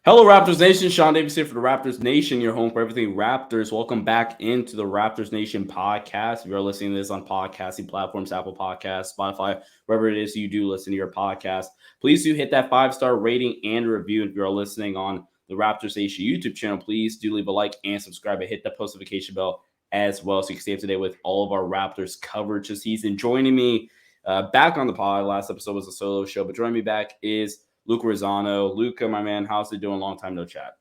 Hello, Raptors Nation. Sean Davis here for the Raptors Nation, your home for everything Raptors. Welcome back into the Raptors Nation podcast. If you're listening to this on podcasting platforms, Apple Podcasts, Spotify, wherever it is you do listen to your podcast, please do hit that 5-star rating and review. If you're listening on the Raptors Nation YouTube channel, please do leave a like and subscribe and hit that post notification bell as well so you can stay up to date with all of our Raptors coverage this season. Joining me back on the pod, last episode was a solo show, but joining me back is Luca Rosano. Luca, my man, how's it doing? Long time no chat.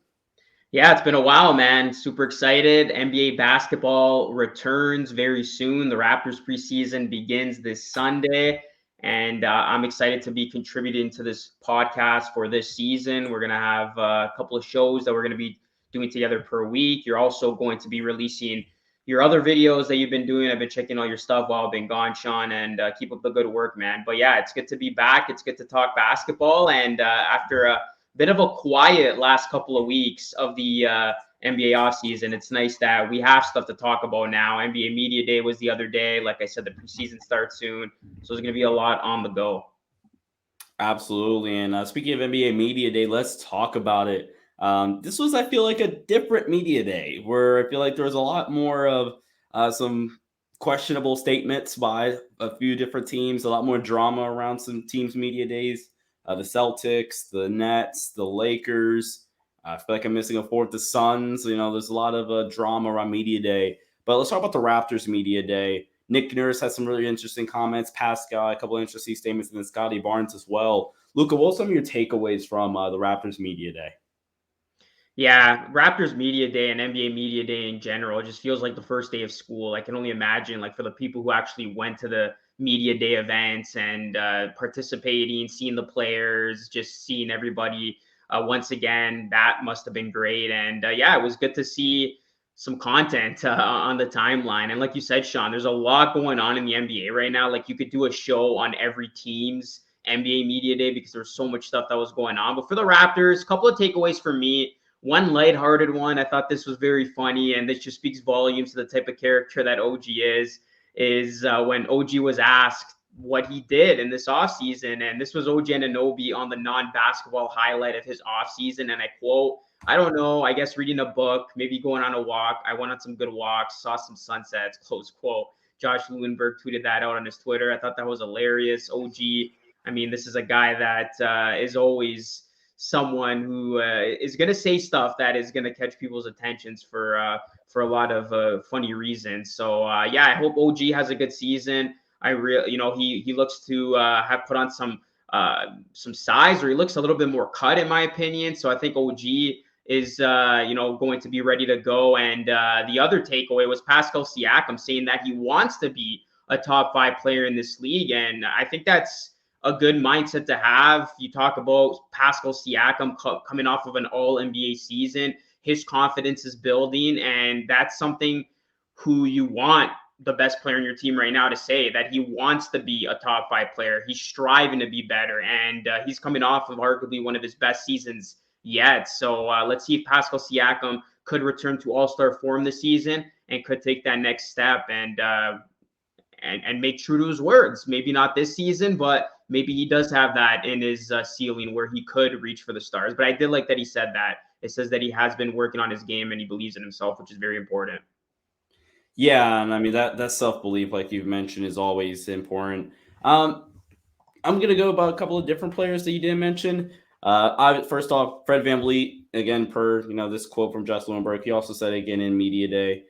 Yeah, it's been a while, man. Super excited. NBA basketball returns very soon. The Raptors preseason begins this Sunday, and I'm excited to be contributing to this podcast for this season. We're going to have a couple of shows that we're going to be doing together per week. You're also going to be releasing your other videos that you've been doing. I've been checking all your stuff while I've been gone, Sean, and keep up the good work, man. But yeah, it's good to be back. It's good to talk basketball. And after a bit of a quiet last couple of weeks of the NBA offseason, it's nice that we have stuff to talk about now. NBA Media Day was the other day. Like I said, the preseason starts soon. So there's going to be a lot on the go. Absolutely. And speaking of NBA Media Day, let's talk about it. This was, I feel like, a different media day where I feel like there was a lot more of some questionable statements by a few different teams, a lot more drama around some teams' media days. The Celtics, the Nets, the Lakers. I feel like I'm missing a fourth, the Suns. There's a lot of drama around media day. But let's talk about the Raptors Media Day. Nick Nurse has some really interesting comments. Pascal, a couple of interesting statements, and then Scotty Barnes as well. Luca, what are some of your takeaways from the Raptors Media Day? Yeah, Raptors Media Day and NBA Media Day in general, it just feels like the first day of school. I can only imagine, like, for the people who actually went to the Media Day events and participating, seeing the players, just seeing everybody once again, that must have been great. And yeah, it was good to see some content on the timeline. And like you said, Sean, there's a lot going on in the NBA right now. Like, you could do a show on every team's NBA Media Day because there's so much stuff that was going on. But for the Raptors, a couple of takeaways for me. One lighthearted one, I thought this was very funny, and this just speaks volumes to the type of character that OG is when OG was asked what he did in this offseason. And this was OG Anunoby on the non-basketball highlight of his offseason. And I quote, "I don't know, I guess reading a book, maybe going on a walk. I went on some good walks, saw some sunsets," close quote. Josh Lewinberg tweeted that out on his Twitter. I thought that was hilarious. OG, I mean, this is a guy that is always someone who is going to say stuff that is going to catch people's attentions for a lot of funny reasons. So yeah, I hope OG has a good season. He looks to have put on some size, or he looks a little bit more cut in my opinion. So I think OG is going to be ready to go. And the other takeaway was Pascal Siakam saying that he wants to be a top 5 player in this league, and I think that's a good mindset to have. You talk about Pascal Siakam coming off of an all NBA season. His confidence is building, and that's something who you want the best player in your team right now to say, that he wants to be a top 5 player. He's striving to be better, and he's coming off of arguably one of his best seasons yet. So let's see if Pascal Siakam could return to all-star form this season and could take that next step and make true to his words. Maybe not this season, but maybe he does have that in his ceiling where he could reach for the stars. But I did like that he said that. It says that he has been working on his game and he believes in himself, which is very important. Yeah, and I mean that self-belief, like you've mentioned, is always important. I'm gonna go about a couple of different players that you didn't mention. First off, Fred VanVleet, again, per this quote from Josh Lewinberg, he also said again in media day,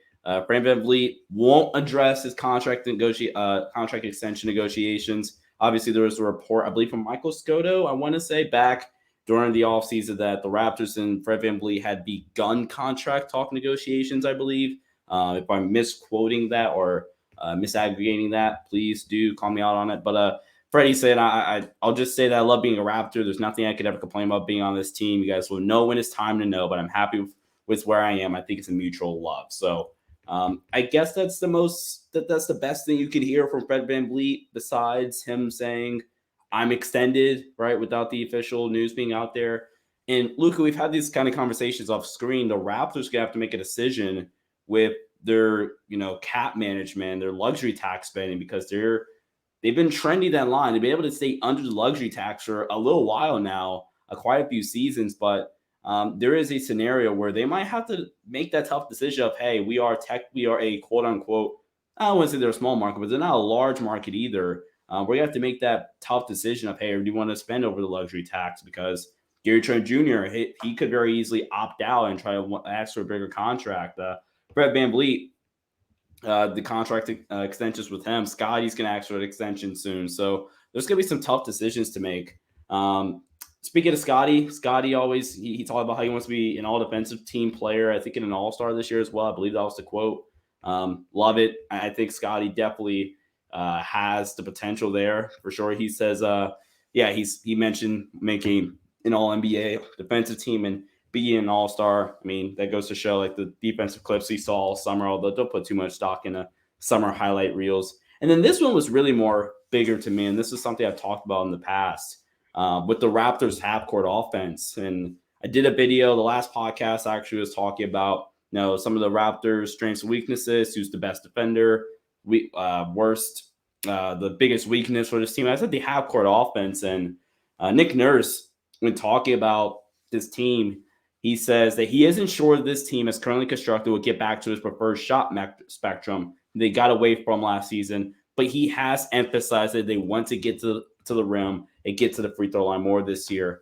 Fred VanVleet won't address his contract extension negotiations. Obviously, there was a report, I believe, from Michael Scotto, I want to say, back during the offseason that the Raptors and Fred VanVleet had begun contract talk negotiations, I believe. If I'm misquoting that or misaggregating that, please do call me out on it. But Freddie said, I'll just say that I love being a Raptor. There's nothing I could ever complain about being on this team. You guys will know when it's time to know, but I'm happy with where I am. I think it's a mutual love. So I guess that's that's the best thing you could hear from Fred VanVleet, besides him saying I'm extended, right, without the official news being out there. And Luca, we've had these kind of conversations off screen. The Raptors gonna have to make a decision with their cap management, their luxury tax spending, because they've been trending that line. They've been able to stay under the luxury tax for a little while now, quite a few seasons. But there is a scenario where they might have to make that tough decision of, hey, we are a quote unquote, I don't want to say they're a small market, but they're not a large market either. Where you have to make that tough decision of, hey, do you want to spend over the luxury tax? Because Gary Trent Jr., he could very easily opt out and try to ask for a bigger contract. Fred VanVleet, the contract extensions with him. Scotty's going to ask for an extension soon. So there's going to be some tough decisions to make. Speaking of Scotty always, he talked about how he wants to be an all defensive team player. I think in an all-star this year as well. I believe that was the quote. Love it. I think Scotty definitely has the potential there for sure. He says, he mentioned making an all NBA defensive team and being an all-star. I mean, that goes to show like the defensive clips he saw all summer, although don't put too much stock in the summer highlight reels. And then this one was really more bigger to me, and this is something I've talked about in the past with the Raptors half-court offense. And I did a video, the last podcast I actually was talking about, some of the Raptors' strengths and weaknesses, who's the best defender, the biggest weakness for this team. I said the half-court offense, and Nick Nurse, when talking about this team, he says that he isn't sure this team as currently constructed will get back to his preferred shot spectrum they got away from last season, but he has emphasized that they want to get to the rim and get to the free throw line more this year.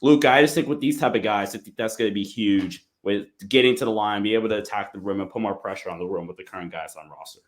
Luca, I just think with these type of guys, I think that's going to be huge with getting to the line, be able to attack the rim and put more pressure on the rim with the current guys on roster.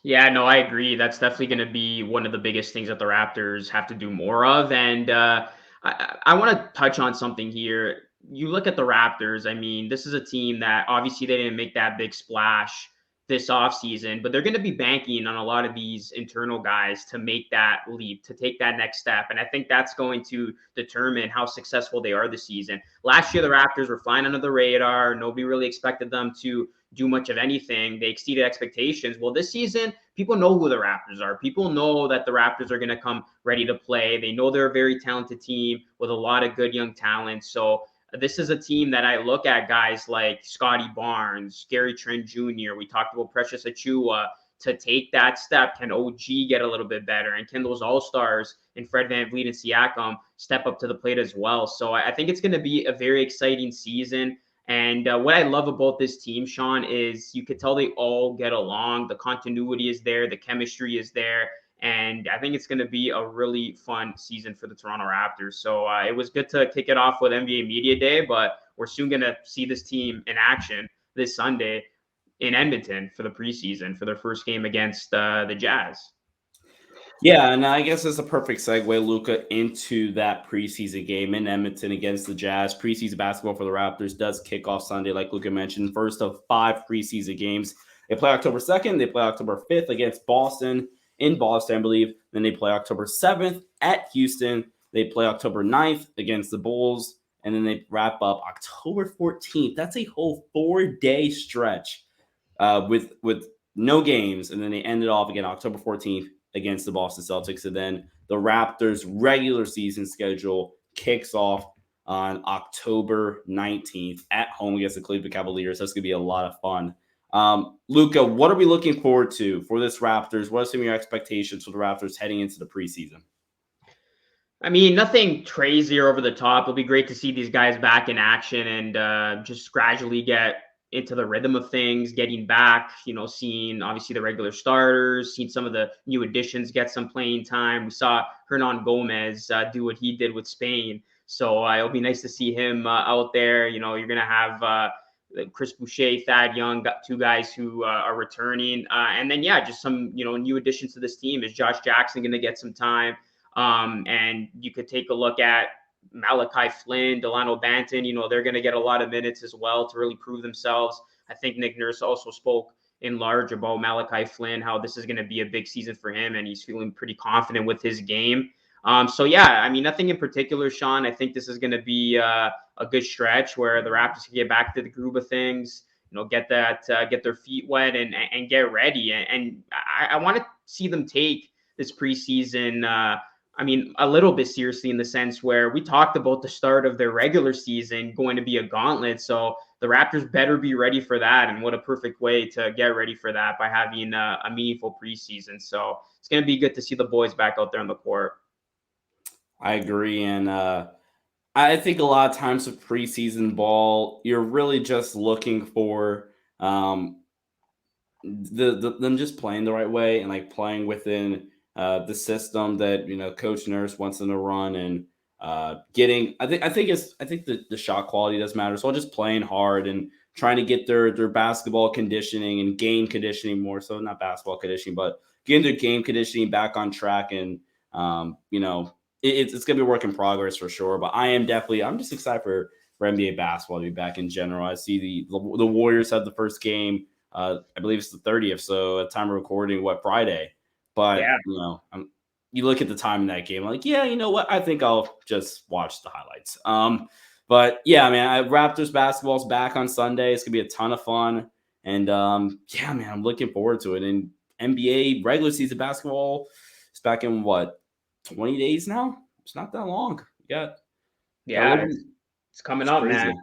Yeah, no, I agree. That's definitely going to be one of the biggest things that the Raptors have to do more of. And I want to touch on something here. You look at the Raptors. I mean, this is a team that obviously they didn't make that big splash this offseason, but they're going to be banking on a lot of these internal guys to make that leap, to take that next step. And I think that's going to determine how successful they are this season. Last year, the Raptors were flying under the radar. Nobody really expected them to do much of anything. They exceeded expectations. Well, this season, people know who the Raptors are. People know that the Raptors are going to come ready to play. They know they're a very talented team with a lot of good young talent. So this is a team that I look at guys like Scotty Barnes, Gary Trent Jr. We talked about Precious Achiuwa. To take that step, can OG get a little bit better? And can those all-stars and Fred VanVleet and Siakam step up to the plate as well? So I think it's going to be a very exciting season. And what I love about this team, Sean, is you could tell they all get along. The continuity is there. The chemistry is there. And I think it's going to be a really fun season for the Toronto Raptors. So it was good to kick it off with NBA Media Day, but we're soon going to see this team in action this Sunday in Edmonton for the preseason for their first game against the Jazz. Yeah, and I guess it's a perfect segue, Luca, into that preseason game in Edmonton against the Jazz. Preseason basketball for the Raptors does kick off Sunday, like Luca mentioned. First of 5 preseason games. They play October 2nd. They play October 5th against Boston, in Boston, I believe. Then they play October 7th at Houston. They play October 9th against the Bulls. And then they wrap up October 14th. That's a whole 4-day stretch with no games. And then they end it off again October 14th against the Boston Celtics. And then the Raptors' regular season schedule kicks off on October 19th at home against the Cleveland Cavaliers. That's going to be a lot of fun. Luca, what are we looking forward to for this Raptors? What are some of your expectations for the Raptors heading into the preseason? I mean, nothing crazy or over the top. It'll be great to see these guys back in action and just gradually get into the rhythm of things, getting back, seeing obviously the regular starters, seeing some of the new additions get some playing time. We saw Hernan Gomez do what he did with Spain. So it'll be nice to see him out there. You're going to have Chris Boucher, Thad Young, got 2 guys who are returning. And then, just some, new additions to this team. Is Josh Jackson going to get some time? And you could take a look at Malachi Flynn, Delano Banton, they're going to get a lot of minutes as well to really prove themselves. I think Nick Nurse also spoke in large about Malachi Flynn, how this is going to be a big season for him, and he's feeling pretty confident with his game. Nothing in particular, Sean. I think this is going to be a good stretch where the Raptors can get back to the groove of things, get their feet wet and get ready. And I want to see them take this preseason a little bit seriously, in the sense where we talked about the start of their regular season going to be a gauntlet. So the Raptors better be ready for that. And what a perfect way to get ready for that by having a meaningful preseason. So it's going to be good to see the boys back out there on the court. I agree. And I think a lot of times with preseason ball, you're really just looking for um, them just playing the right way and like playing within the system that Coach Nurse wants them to run and getting. I think the shot quality does matter. So just playing hard and trying to get their basketball conditioning and game conditioning more so, not basketball conditioning, but getting their game conditioning back on track. And it's gonna be a work in progress for sure. But I'm just excited for NBA basketball to be back in general. I see the Warriors have the first game. I believe it's the 30th. So at time of recording, Friday? But Yeah. you look at the time in that game, like, yeah, you know what? I think I'll just watch the highlights. But yeah, man, Raptors basketball's back on Sunday. It's gonna be a ton of fun, and yeah, man, I'm looking forward to it. And NBA regular season basketball is back in 20 days now. It's not that long. Got a Yeah, little. it's coming It's up, man. crazy.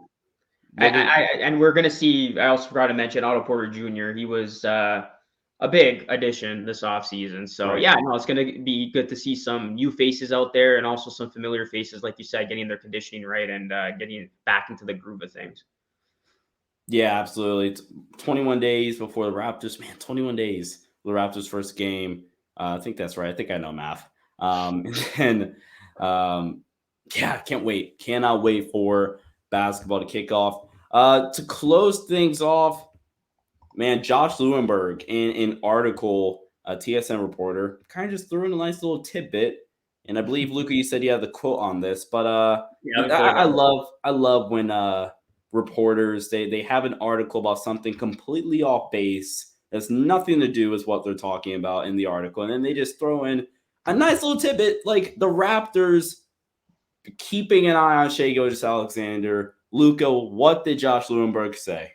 Little bit. And we're gonna see. I also forgot to mention Otto Porter Jr. He was a big addition this offseason. So Right. yeah, no, it's gonna be good to see some new faces out there and also some familiar faces, like you said, getting their conditioning right and getting back into the groove of things. Yeah, absolutely. It's 21 days before the Raptors. Man, 21 days. The Raptors' first game. I think that's right. I think I know math. And then, um, yeah, can't wait. Cannot wait for basketball to kick off. To close things off, man, Josh Lewenberg in an article, a TSN reporter, kind of just threw in a nice little tidbit. And I believe Luca, you said you had the quote on this, but Yeah, let me pull it I up. love when reporters they have an article about something completely off base that's nothing to do with what they're talking about in the article, and then they just throw in a nice little tidbit like the Raptors keeping an eye on Shai Gilgeous-Alexander. Luca, what did Josh Lewenberg say?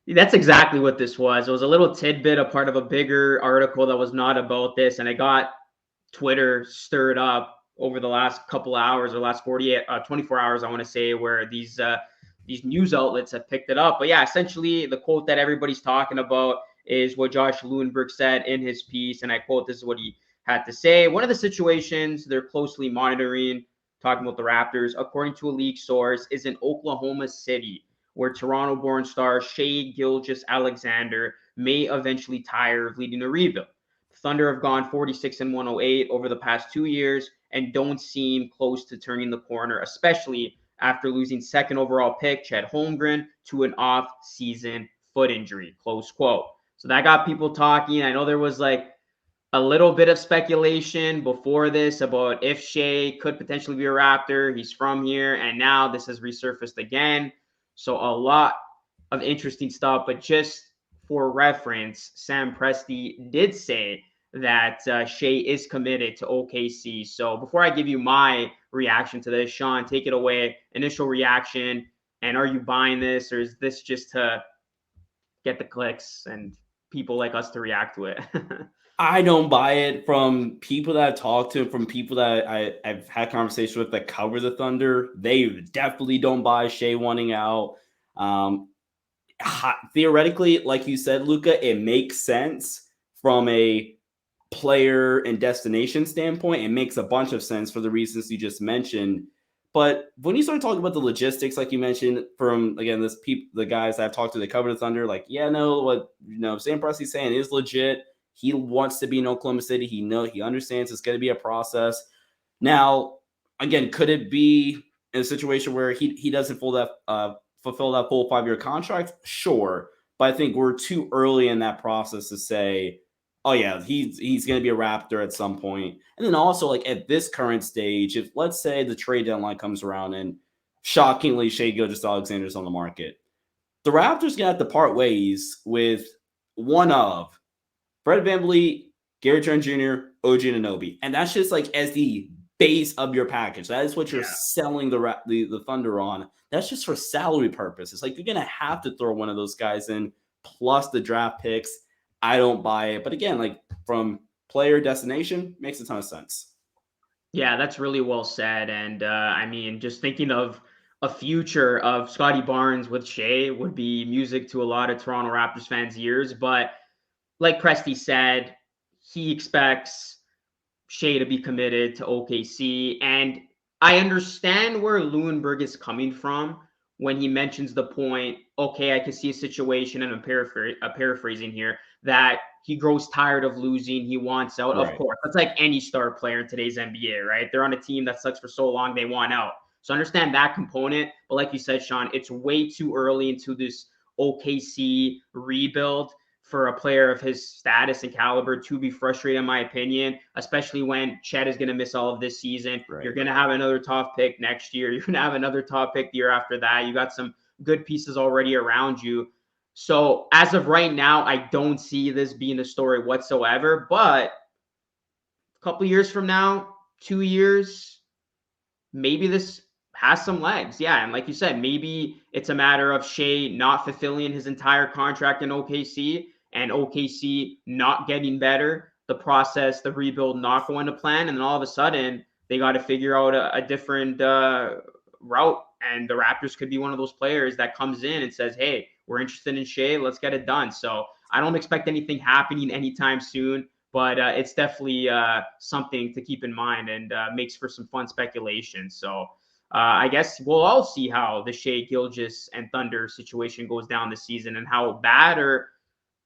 That's exactly what this was. It was a little tidbit, a part of a bigger article that was not about this, and it got Twitter stirred up over the last couple hours or last 48, 24 hours, I want to say, where these news outlets have picked it up. But yeah, essentially the quote that everybody's talking about is what Josh Lewenberg said in his piece, and I quote, this is what he had to say. One of the situations they're closely monitoring, talking about the Raptors, according to a league source, is in Oklahoma City, where Toronto-born star Shai Gilgeous-Alexander may eventually tire of leading a rebuild. Thunder have gone 46 and 108 over the past 2 years and don't seem close to turning the corner, especially after losing second overall pick Chet Holmgren to an off-season foot injury. Close quote. So that got people talking. I know there was like a little bit of speculation before this about if Shai could potentially be a Raptor. He's from here, and now this has resurfaced again. So a lot of interesting stuff. But just for reference, Sam Presti did say that Shai is committed to OKC. So before I give you my reaction to this, Sean, take it away. Initial reaction, and are you buying this, or is this just to get the clicks and people like us to react to it? I don't buy it from people that I've talked to, from people that I've had conversations with that cover the Thunder. They definitely don't buy Shai wanting out. Um, Theoretically, like you said, Luca, it makes sense from a player and destination standpoint. It makes a bunch of sense for the reasons you just mentioned. But when you start talking about the logistics, like you mentioned, from again, the guys I've talked to that cover the Thunder, like, yeah, no, what Sam Presti's saying is legit. He wants to be in Oklahoma City. He understands it's going to be a process. Now, again, could it be in a situation where he doesn't fulfill that full 5-year contract? Sure, but I think we're too early in that process to say, oh yeah, he's going to be a Raptor at some point. And then also, like, at this current stage, if let's say the trade deadline comes around and shockingly Shai Gilgeous-Alexander's on the market, the Raptors gonna have to part ways with one of Fred VanVleet, Gary Trent Jr., OG Anunoby, and that's just like as the base of your package. That is what you're selling the Thunder on. That's just for salary purposes. Like, you're gonna have to throw one of those guys in plus the draft picks. I don't buy it, but again, like, from player destination, makes a ton of sense. Yeah, that's really well said. And I mean, just thinking of a future of Scotty Barnes with Shai would be music to a lot of Toronto Raptors fans' ears. But like Presti said, he expects Shai to be committed to OKC. And I understand where Lewinberg is coming from when he mentions the point, okay, I can see a situation, and I'm paraphrasing here, that he grows tired of losing. He wants out. Of Right. course, that's like any star player in today's NBA, right? They're on a team that sucks for so long, they want out. So I understand that component. But like you said, Sean, it's way too early into this OKC rebuild for a player of his status and caliber to be frustrated, in my opinion, especially when Chet is going to miss all of this season. You're Right. going to have another top pick next year. You're going to have another top pick the year after that. You got some good pieces already around you. So as of right now, I don't see this being a story whatsoever. But a couple years from now, 2 years, maybe this has some legs. Yeah. And like you said, maybe it's a matter of Shea not fulfilling his entire contract in OKC and OKC not getting better, the process, the rebuild not going to plan. And then all of a sudden, they got to figure out a different route. And the Raptors could be one of those players that comes in and says, hey, we're interested in Shea. Let's get it done. So I don't expect anything happening anytime soon, but it's definitely something to keep in mind and makes for some fun speculation. So I guess we'll all see how the Shea Gilgeous and Thunder situation goes down this season and how bad or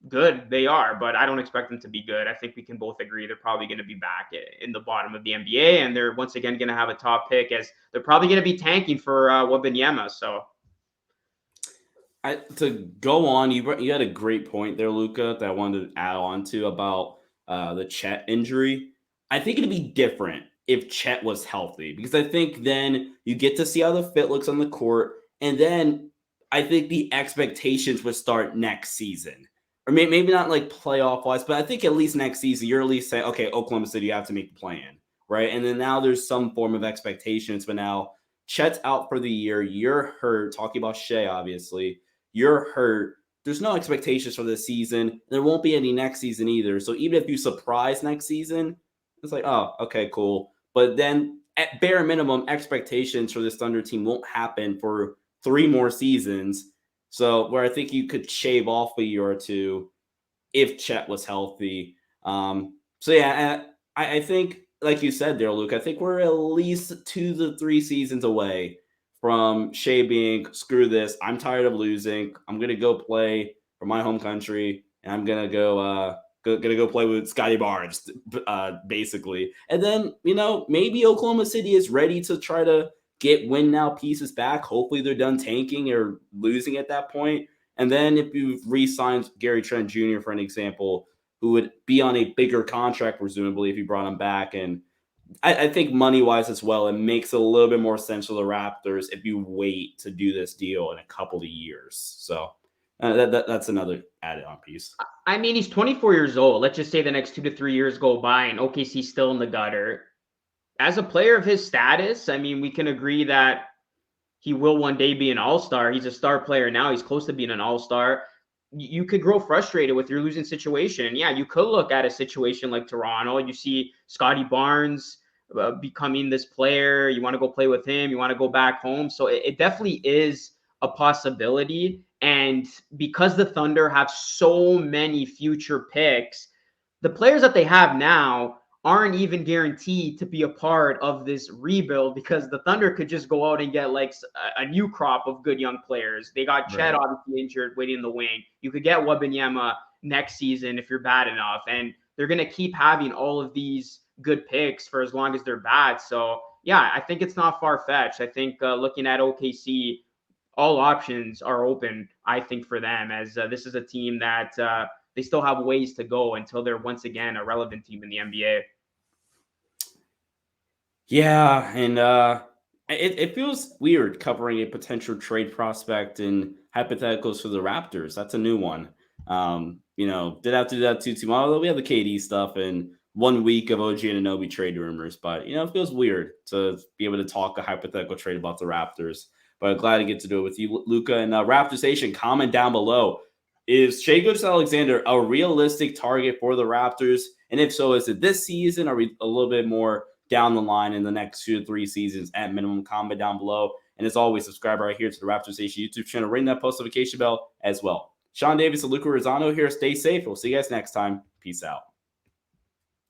good they are. But I don't expect them to be good. I think we can both agree they're probably going to be back in the bottom of the NBA, and they're once again going to have a top pick as they're probably going to be tanking for Wembanyama. So To go on, you had a great point there, Luca, that I wanted to add on to about the Chet injury. I think it'd be different if Chet was healthy because I think then you get to see how the fit looks on the court, and then I think the expectations would start next season, or maybe not like playoff wise, but I think at least next season you're at least saying, okay, Oklahoma City, you have to make the plan, right? And then now there's some form of expectations, but now Chet's out for the year. You're hurt. Talking about Shea, obviously you're hurt. There's no expectations for this season. There won't be any next season either. So even if you surprise next season, it's like, oh, okay, cool. But then at bare minimum, expectations for this Thunder team won't happen for 3 more seasons. So where I think you could shave off a year or two if Chet was healthy. So yeah, I think, like you said there, Luke, I think we're at least 2 to 3 seasons away from Shea being screw this. I'm tired of losing. I'm gonna go play for my home country, and I'm gonna go play with Scotty Barnes, basically. And then maybe Oklahoma City is ready to try to get win now pieces back. Hopefully they're done tanking or losing at that point. And then if you've re-signed Gary Trent Jr., for an example, who would be on a bigger contract, presumably, if you brought him back. And I think money-wise as well, it makes a little bit more sense for the Raptors if you wait to do this deal in a couple of years. So that's another added-on piece. I mean, he's 24 years old. Let's just say the next 2 to 3 years go by and OKC's still in the gutter. As a player of his status, I mean, we can agree that he will one day be an all-star. He's a star player now. He's close to being an all-star. You could grow frustrated with your losing situation. Yeah, you could look at a situation like Toronto. You see Scotty Barnes becoming this player. You want to go play with him. You want to go back home. So it definitely is a possibility. And because the Thunder have so many future picks, the players that they have now aren't even guaranteed to be a part of this rebuild because the Thunder could just go out and get like a new crop of good young players. They got Chet Right. obviously injured, waiting in the wing. You could get Wembanyama next season if you're bad enough, and they're gonna keep having all of these good picks for as long as they're bad. So yeah, I think it's not far fetched. I think looking at OKC, all options are open. I think for them as this is a team that they still have ways to go until they're once again a relevant team in the NBA. Yeah, and it feels weird covering a potential trade prospect and hypotheticals for the Raptors. That's a new one. Did have to do that too much. Although we have the KD stuff and 1 week of OG and Anobi trade rumors, but it feels weird to be able to talk a hypothetical trade about the Raptors. But I'm glad to get to do it with you, Luca. And Raptors Nation, comment down below. Is Shai Gilgeous-Alexander a realistic target for the Raptors? And if so, is it this season? Are we a little bit more down the line in the next 2 to 3 seasons at minimum? Comment down below. And as always, subscribe right here to the Raptors Nation YouTube channel. Ring that post notification bell as well. Sean Davis and Luca Rosano here. Stay safe. We'll see you guys next time. Peace out.